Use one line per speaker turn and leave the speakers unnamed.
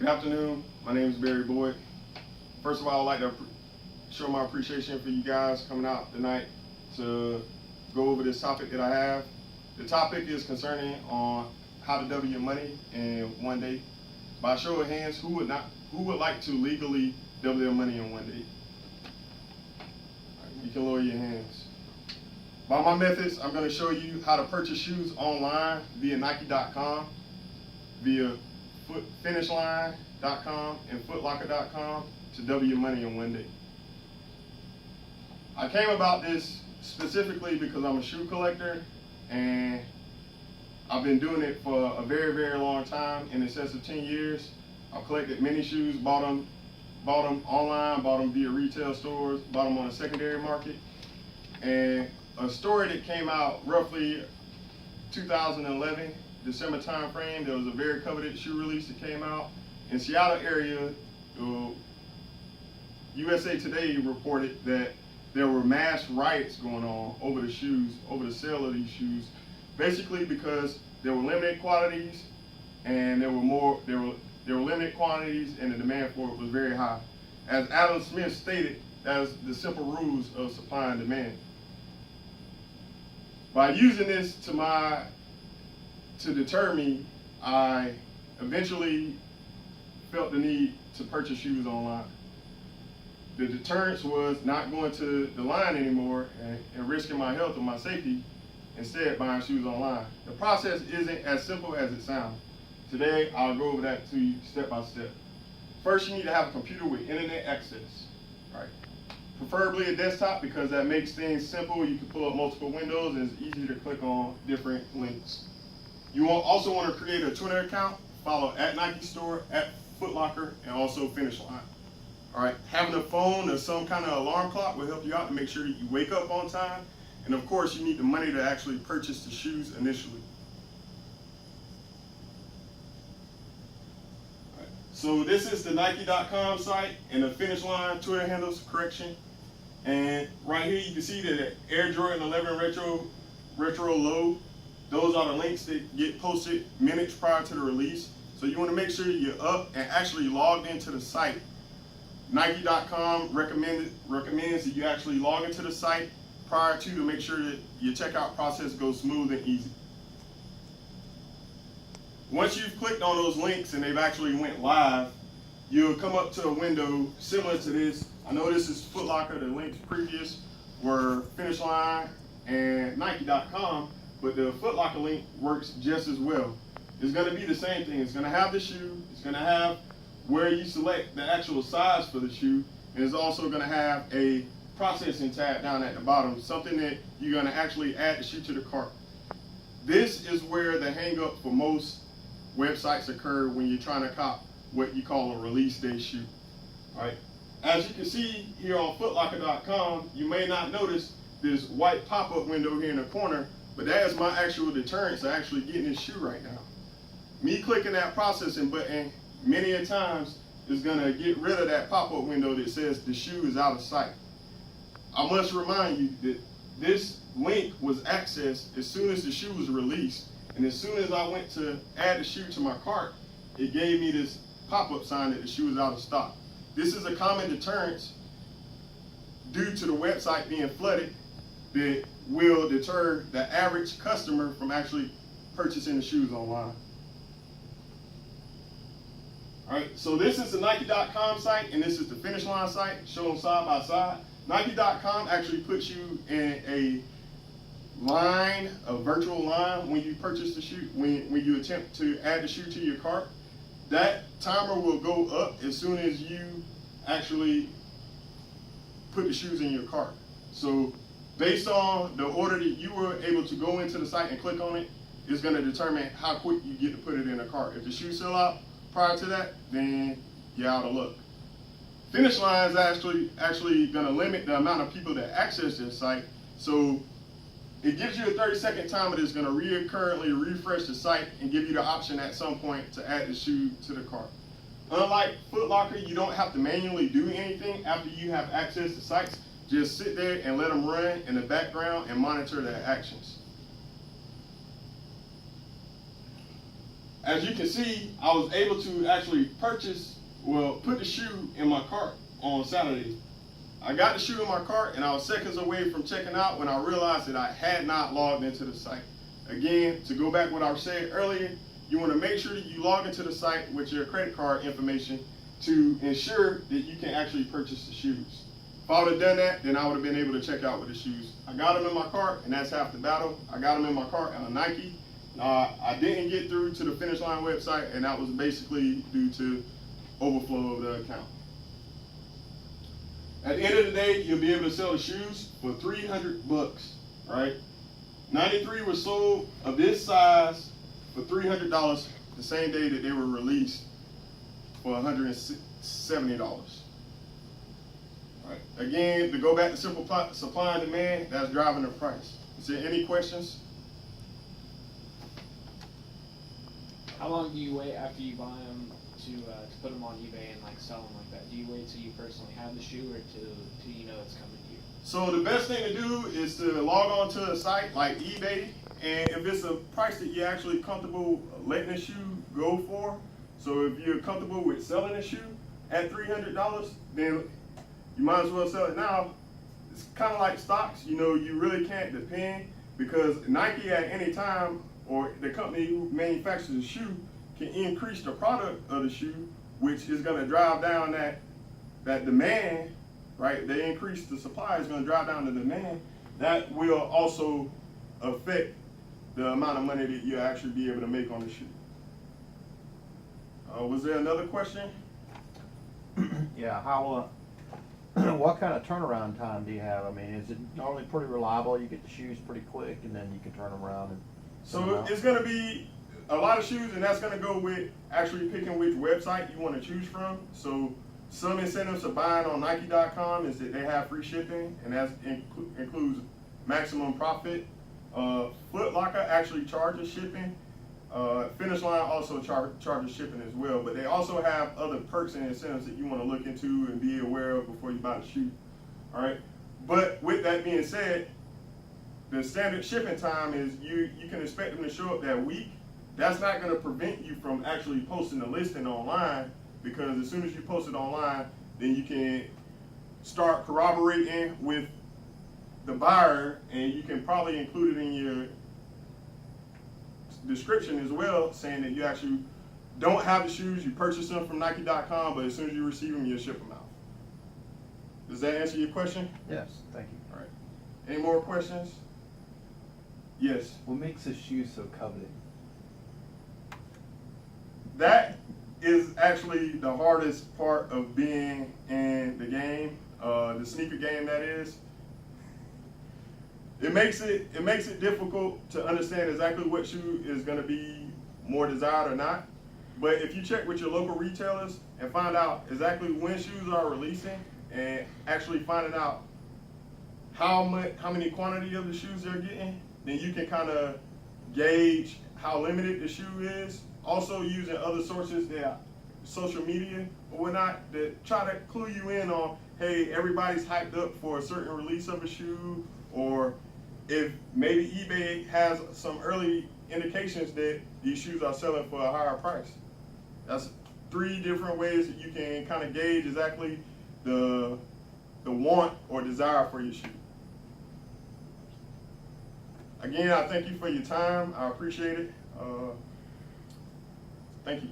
Good afternoon. My name is Barry Boyd. First of all, I'd like to show my appreciation for you guys coming out tonight to go over this topic that I have. The topic is concerning on how to double your money in one day. By show of hands, who would like to legally double their money in one day? You can lower your hands. By my methods, I'm going to show you how to purchase shoes online via Nike.com, via FinishLine.com and FootLocker.com to double your money in one day. I came about this specifically because I'm a shoe collector and I've been doing it for a very, very long time, in excess of 10 years. I've collected many shoes, bought them online, bought them via retail stores, bought them on a secondary market. And a story that came out roughly 2011, December time frame, there was a very coveted shoe release that came out. In Seattle area, USA Today reported that there were mass riots going on over the shoes, over the sale of these shoes, basically because there were limited quantities and there were limited quantities and the demand for it was very high. As Adam Smith stated, that's the simple rules of supply and demand. By using this to deter me, I eventually felt the need to purchase shoes online. The deterrence was not going to the line anymore and risking my health or my safety, instead buying shoes online. The process isn't as simple as it sounds. Today, I'll go over that to you step by step. First, you need to have a computer with internet access, right? Preferably a desktop because that makes things simple. You can pull up multiple windows and it's easy to click on different links. You also want to create a Twitter account, follow at Nike Store, at Foot Locker, and also Finish Line. All right, having a phone or some kind of alarm clock will help you out to make sure that you wake up on time. And of course, you need the money to actually purchase the shoes initially. All right. So this is the Nike.com site and the Finish Line Twitter handles, correction. And right here you can see that Air Jordan 11 Retro Low, those are the links that get posted minutes prior to the release. So you want to make sure you're up and actually logged into the site. Nike.com recommends that you actually log into the site prior to make sure that your checkout process goes smooth and easy. Once you've clicked on those links and they've actually went live, you'll come up to a window similar to this. I know this is Foot Locker. The links previous were Finish Line and Nike.com, but the Foot Locker link works just as well. It's going to be the same thing. It's going to have the shoe. It's going to have where you select the actual size for the shoe, and it's also going to have a processing tab down at the bottom, something that you're going to actually add the shoe to the cart. This is where the hang-up for most websites occur when you're trying to cop what you call a release day shoe. All right. As you can see here on footlocker.com, you may not notice this white pop-up window here in the corner, but that is my actual deterrence to actually getting this shoe right now. Me clicking that processing button many a times is going to get rid of that pop-up window that says the shoe is out of sight. I must remind you that this link was accessed as soon as the shoe was released, and as soon as I went to add the shoe to my cart, it gave me this pop-up sign that the shoe is out of stock. This is a common deterrence due to the website being flooded that will deter the average customer from actually purchasing the shoes online. All right, so this is the Nike.com site and this is the Finish Line site, show them side by side. Nike.com actually puts you in a line, a virtual line, when you purchase the shoe, when you attempt to add the shoe to your cart. That timer will go up as soon as you actually put the shoes in your cart. So based on the order that you were able to go into the site and click on it, it's going to determine how quick you get to put it in a cart. If the shoes sell out prior to that, then you're out of luck. Finish Line is actually going to limit the amount of people that access this site. So it gives you a 30-second timer that's going to recurrently refresh the site and give you the option at some point to add the shoe to the cart. Unlike Foot Locker, you don't have to manually do anything after you have access to sites. Just sit there and let them run in the background and monitor their actions. as you can see, I was able to actually put the shoe in my cart on Saturday. I got the shoe in my cart and I was seconds away from checking out when I realized that I had not logged into the site. Again, to go back what I said earlier, you want to make sure that you log into the site with your credit card information to ensure that you can actually purchase the shoes. If I would have done that, then I would have been able to check out with the shoes. I got them in my cart, and that's half the battle. I got them in my cart on Nike. I didn't get through to the Finish Line website, and that was basically due to overflow of the account. At the end of the day, you'll be able to sell the shoes for $300, right? 93 were sold of this size for $300 the same day that they were released for $170. Right. Again, to go back to simple supply and demand, that's driving the price. Is there any questions?
How long do you wait after you buy them to put them on eBay and like sell them like that? Do you wait till you personally have the shoe, or till you know it's coming to you?
So the best thing to do is to log on to a site like eBay, and if it's a price that you're actually comfortable letting the shoe go for, so if you're comfortable with selling a shoe at $300, then you might as well sell it now. It's kind of like stocks, you know, you really can't depend, because Nike at any time, or the company who manufactures the shoe, can increase the product of the shoe, which is going to drive down that demand, right? They increase the supply, is going to drive down the demand. That will also affect the amount of money that you'll actually be able to make on the shoe. Was there another question?
Yeah, how, what kind of turnaround time do you have? I mean, is it normally pretty reliable? You get the shoes pretty quick and then you can turn them around and
So it's going to be a lot of shoes, and that's going to go with actually picking which website you want to choose from. So some incentives of buying on Nike.com is that they have free shipping, and that includes maximum profit. Foot Locker actually charges shipping. Finish Line also charges shipping as well, but they also have other perks and incentives that you want to look into and be aware of before you buy the shoe. All right. But with that being said, the standard shipping time is you can expect them to show up that week. That's not going to prevent you from actually posting the listing online, because as soon as you post it online, then you can start corroborating with the buyer, and you can probably include it in your description as well, saying that you actually don't have the shoes, you purchased them from Nike.com, but as soon as you receive them, you'll ship them out. Does that answer your question?
Yes, thank you.
All right. Any more questions? Yes.
What makes a shoe so coveted?
That is actually the hardest part of being in the game, the sneaker game, that is. It makes it difficult to understand exactly what shoe is going to be more desired or not. But if you check with your local retailers and find out exactly when shoes are releasing, and actually finding out how many quantity of the shoes they're getting, then you can kind of gauge how limited the shoe is. Also using other sources, that social media or whatnot, that try to clue you in on, hey, everybody's hyped up for a certain release of a shoe, or if maybe eBay has some early indications that these shoes are selling for a higher price. That's 3 different ways that you can kind of gauge exactly the want or desire for your shoe. Again, I thank you for your time. I appreciate it. Thank you.